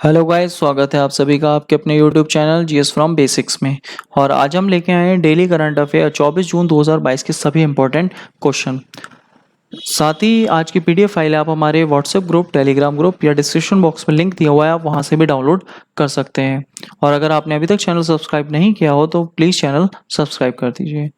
Hello guys, स्वागत है आप सभी का आपके अपने YouTube channel GS from basics में। और आज हम लेके आए हैं डेली करंट अफेयर 24 जून 2022 के सभी इंपॉर्टेंट क्वेश्चन। साथ ही आज की पीडीएफ फाइल आप हमारे व्हाट्सएप ग्रुप, टेलीग्राम ग्रुप या डिस्क्रिप्शन बॉक्स में लिंक दिया हुआ है, आप वहां से भी डाउनलोड कर सकते हैं। और अगर आपने अभी तक चैनल सब्सक्राइब नहीं किया हो तो प्लीज़ चैनल सब्सक्राइब कर दीजिए।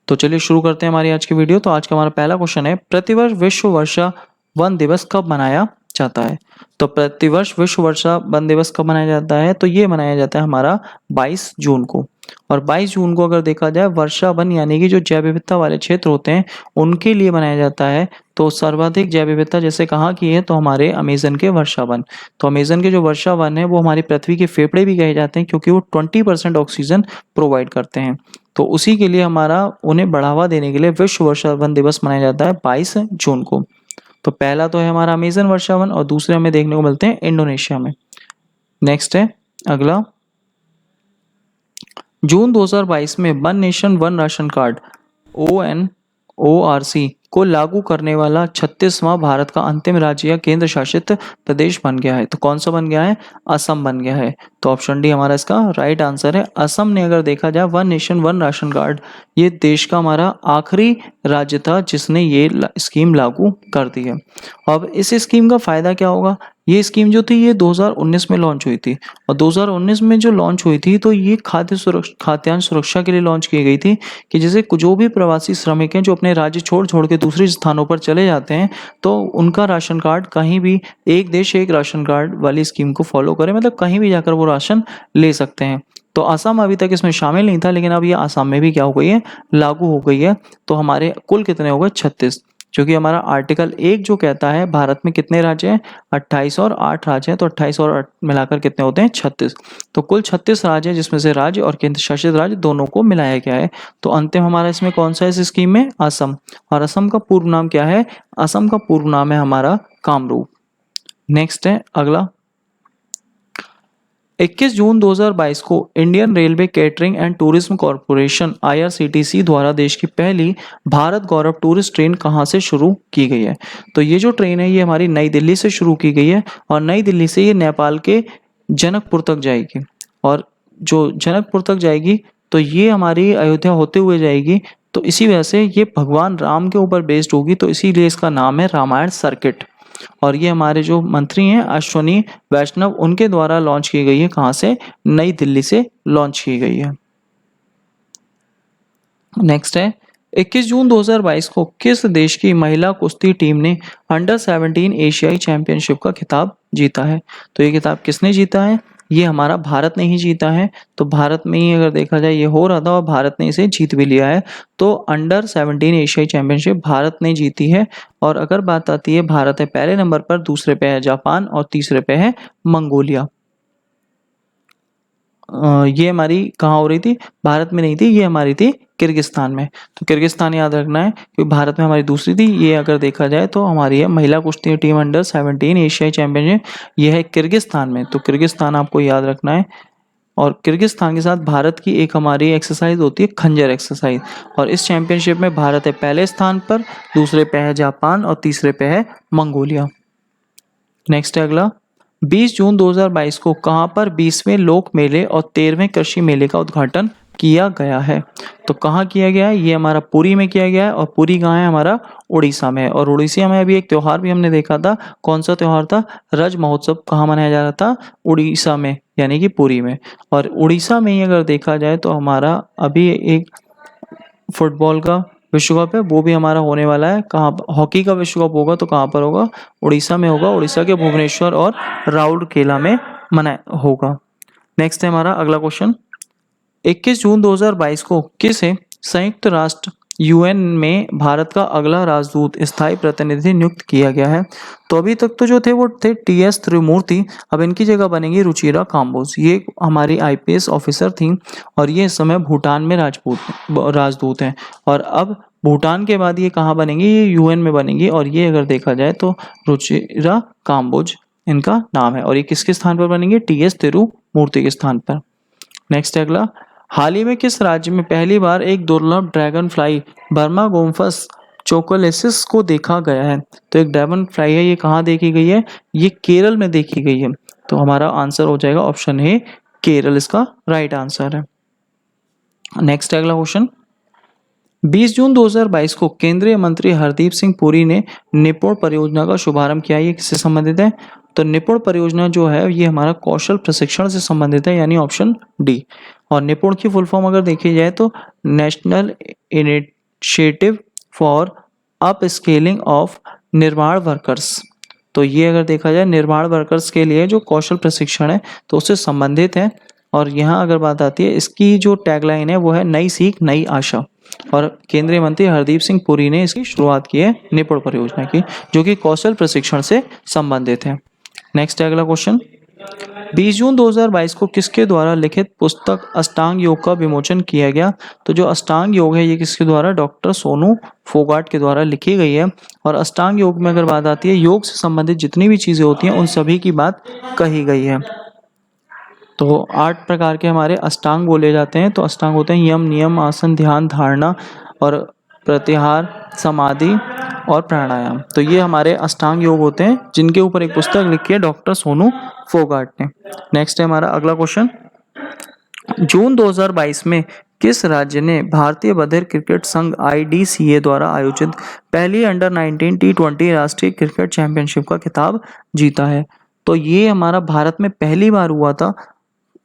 तो चलिए शुरू करते हैं हमारी आज की वीडियो। तो आज का हमारा पहला क्वेश्चन है, प्रतिवर्ष विश्व वर्षा वन दिवस कब मनाया जाता है? तो प्रतिवर्ष विश्व वर्षा वन दिवस कब मनाया जाता है? तो ये मनाया जाता है हमारा 22 जून को। और 22 जून को अगर देखा जाए, वर्षा वन यानी कि जो जैव विविधता वाले क्षेत्र होते हैं उनके लिए मनाया जाता है। तो सर्वाधिक जैव विविधता जैसे कहाँ की है, तो हमारे अमेजन के वर्षा वन। तो अमेजन के जो वर्षा वन है वो हमारी पृथ्वी के फेफड़े भी कहे जाते हैं, क्योंकि वो 20% ऑक्सीजन प्रोवाइड करते हैं। तो उसी के लिए हमारा उन्हें बढ़ावा देने के लिए विश्व वर्षा वन दिवस मनाया जाता है 22 जून को। तो पहला तो है हमारा अमेजन वर्षा वन और दूसरे हमें देखने को मिलते हैं इंडोनेशिया में। नेक्स्ट है अगला, जून 2022 में one nation one ration card ONORC को लागू करने वाला 36वां भारत का अंतिम राज्य या केंद्र शासित प्रदेश बन गया है। तो कौन सा बन गया है? असम बन गया है। तो ऑप्शन डी हमारा इसका राइट आंसर है। असम ने अगर देखा जाए one nation one ration card, ये देश का हमारा आखिरी राज्य था जिसने ये स्कीम लागू कर दी है। अब इस स्कीम का फायदा क्या होगा? ये स्कीम जो थी ये 2019 में लॉन्च हुई थी, और 2019 में जो लॉन्च हुई थी तो ये खाद्यान्न सुरक्षा के लिए लॉन्च की गई थी कि जैसे जो भी प्रवासी श्रमिक हैं जो अपने राज्य छोड़ छोड़ के दूसरे स्थानों पर चले जाते हैं, तो उनका राशन कार्ड कहीं भी एक देश एक राशन कार्ड वाली स्कीम को फॉलो करें, मतलब कहीं भी जाकर वो राशन ले सकते हैं। तो असम अभी तक इसमें शामिल नहीं था, लेकिन अब ये असम में भी क्या हो गई है, लागू हो गई है। तो हमारे कुल कितने हो गए? 36। क्योंकि हमारा आर्टिकल 1 जो कहता है भारत में कितने राज्य हैं? 28 और 8 राज्य हैं। तो 28 और 8 मिलाकर कितने होते हैं? 36। तो कुल 36 राज्य हैं, जिसमें से राज्य और केंद्र शासित राज्य दोनों को मिलाया गया है। तो अंतिम हमारा इसमें कौन सा है इस स्कीम में? असम। और असम का पूर्व नाम क्या है? असम का पूर्व नाम है हमारा कामरूप। नेक्स्ट है अगला, 21 जून 2022 को Indian railway catering and tourism corporation IRCTC द्वारा देश की पहली भारत गौरव टूरिस्ट ट्रेन कहाँ से शुरू की गई है? तो ये जो ट्रेन है ये हमारी नई दिल्ली से शुरू की गई है, और नई दिल्ली से ये नेपाल के जनकपुर तक जाएगी। और जो जनकपुर तक जाएगी तो ये हमारी अयोध्या होते हुए जाएगी। तो इसी वजह से ये भगवान राम के ऊपर बेस्ड होगी, तो इसीलिए इसका नाम है रामायण सर्किट। और ये हमारे जो मंत्री हैं अश्वनी वैष्णव, उनके द्वारा लॉन्च की गई है। कहाँ से? नई दिल्ली से लॉन्च की गई है। नेक्स्ट है, 21 जून 2022 को किस देश की महिला कुश्ती टीम ने अंडर 17 एशियाई चैंपियनशिप का खिताब जीता है? तो ये खिताब किसने जीता है? ये हमारा भारत ने ही जीता है। तो भारत में ही अगर देखा जाए ये हो रहा था और भारत ने इसे जीत भी लिया है। तो अंडर 17 एशियाई चैंपियनशिप भारत ने जीती है। और अगर बात आती है, भारत है पहले नंबर पर, दूसरे पे है जापान और तीसरे पे है मंगोलिया। ये हमारी कहाँ हो रही थी? भारत में नहीं थी, ये हमारी थी किर्गिस्तान में। तो किर्गिस्तान याद रखना है, क्योंकि भारत में हमारी दूसरी थी। ये अगर देखा जाए तो हमारी है महिला कुश्ती टीम अंडर 17 एशियाई चैंपियनशिप, ये है किर्गिस्तान में। तो किर्गिस्तान आपको याद रखना है। और किर्गिस्तान के साथ भारत की एक हमारी एक्सरसाइज होती है खंजर एक्सरसाइज। और इस चैंपियनशिप में भारत है पहले स्थान पर, दूसरे पे है जापान और तीसरे पे है मंगोलिया। नेक्स्ट है अगला, 20 जून 2022 को कहाँ पर 20वें लोक मेले और 13वें कृषि मेले का उद्घाटन किया गया है? तो कहाँ किया गया है? ये हमारा पुरी में किया गया है। और पुरी कहाँ है? हमारा उड़ीसा में है। और उड़ीसा में अभी एक त्योहार भी हमने देखा था। कौन सा त्योहार था? रज महोत्सव कहाँ मनाया जा रहा था? उड़ीसा में, यानी कि पुरी में। और उड़ीसा में ही अगर देखा जाए तो हमारा अभी एक फुटबॉल का विश्व कप है, वो भी हमारा होने वाला है। कहाँ? हॉकी का विश्व कप होगा तो कहाँ पर होगा? उड़ीसा में होगा। उड़ीसा के भुवनेश्वर और राउरकेला में मना होगा। नेक्स्ट है हमारा अगला क्वेश्चन, 21 जून 2022 को किसे संयुक्त राष्ट्र UN में भारत का अगला राजदूत स्थायी प्रतिनिधि नियुक्त किया गया है? तो अभी तक तो जो थे वो थे TS त्रिमूर्ति। अब इनकी जगह बनेंगी रुचिरा काम्बोज। ये हमारी IPS ऑफिसर थी और ये इस समय भूटान में राजदूत हैं। और अब भूटान के बाद ये कहाँ बनेंगी? ये UN में बनेंगी। और ये अगर देखा जाए तो रुचिरा काम्बोज इनका नाम है। और ये किसके स्थान पर बनेंगे? TS तिरुमूर्ति के स्थान पर। नेक्स्ट अगला, हाल ही में किस राज्य में पहली बार एक दुर्लभ ड्रैगन फ्लाई बर्मा गोम्फस चोकोलेसिस को देखा गया है? तो एक ड्रैगन फ्लाई है, ये कहाँ देखी गई है? ये केरल में देखी गई है। तो हमारा आंसर हो जाएगा ऑप्शन ए केरल, इसका राइट आंसर है। नेक्स्ट अगला क्वेश्चन, 20 जून 2022 को केंद्रीय मंत्री हरदीप सिंह पुरी ने निपुण परियोजना का शुभारंभ किया। ये किससे संबंधित है? तो निपुण परियोजना जो है ये हमारा कौशल प्रशिक्षण से संबंधित है, यानी ऑप्शन डी। और निपुण की फुल फॉर्म अगर देखी जाए तो national initiative for up scaling of निर्माण वर्कर्स। तो ये अगर देखा जाए निर्माण वर्कर्स के लिए जो कौशल प्रशिक्षण है तो उससे संबंधित है। और यहाँ अगर बात आती है, इसकी जो टैगलाइन है वो है नई सीख नई आशा। और केंद्रीय मंत्री हरदीप सिंह पुरी ने इसकी शुरुआत की है निपुण परियोजना की, जो कि कौशल प्रशिक्षण से संबंधित है। नेक्स्ट अगला क्वेश्चन, 20 जून 2022 को किसके द्वारा लिखित पुस्तक अष्टांग योग का विमोचन किया गया? तो जो अष्टांग योग है ये किसके द्वारा? डॉक्टर सोनू फोगाट के द्वारा लिखी गई है। और अष्टांग योग में अगर बात आती है, योग से संबंधित जितनी भी चीजें होती हैं उन सभी की बात कही गई है। तो 8 प्रकार के हमारे अष्टांग बोले जाते हैं। तो अष्टांग होते हैं यम, नियम, आसन, ध्यान, धारणा और प्रत्याहार, समाधि और प्राणायाम। तो ये हमारे अष्टांग योग होते हैं, जिनके ऊपर एक पुस्तक लिखी है डॉक्टर सोनू फोगाट ने। नेक्स्ट है हमारा अगला क्वेश्चन, जून 2022 में किस राज्य ने भारतीय बधिर क्रिकेट संघ IDCA द्वारा आयोजित पहली अंडर-19 T20 राष्ट्रीय क्रिकेट चैंपियनशिप का खिताब जीता है? तो ये हमारा भारत में पहली बार हुआ था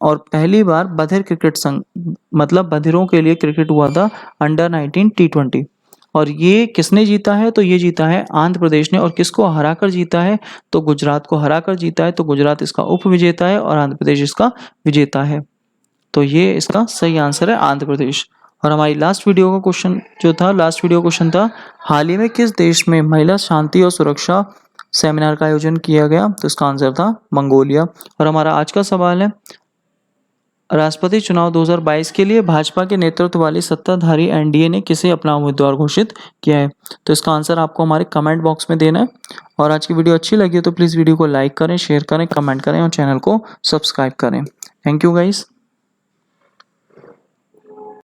और पहली बार बधिर क्रिकेट संघ मतलब बधिरों के लिए क्रिकेट हुआ था अंडर-19 T20। और ये किसने जीता है? तो ये जीता है आंध्र प्रदेश ने। और किसको हराकर जीता है? तो गुजरात को हराकर जीता है। तो गुजरात इसका उप विजेता है और आंध्र प्रदेश इसका विजेता है। तो ये इसका सही आंसर है आंध्र प्रदेश। और हमारी लास्ट वीडियो का क्वेश्चन जो था, लास्ट वीडियो क्वेश्चन था, हाल ही में किस देश में महिला शांति और सुरक्षा सेमिनार का आयोजन किया गया? तो इसका आंसर था मंगोलिया। और हमारा आज का सवाल है, राष्ट्रपति चुनाव 2022 के लिए भाजपा के नेतृत्व वाली सत्ताधारी NDA ने किसे अपना उम्मीदवार घोषित किया है? तो इसका आंसर आपको हमारे कमेंट बॉक्स में देना है। और आज की वीडियो अच्छी लगी हो तो प्लीज़ वीडियो को लाइक करें, शेयर करें, कमेंट करें और चैनल को सब्सक्राइब करें। Thank you guys.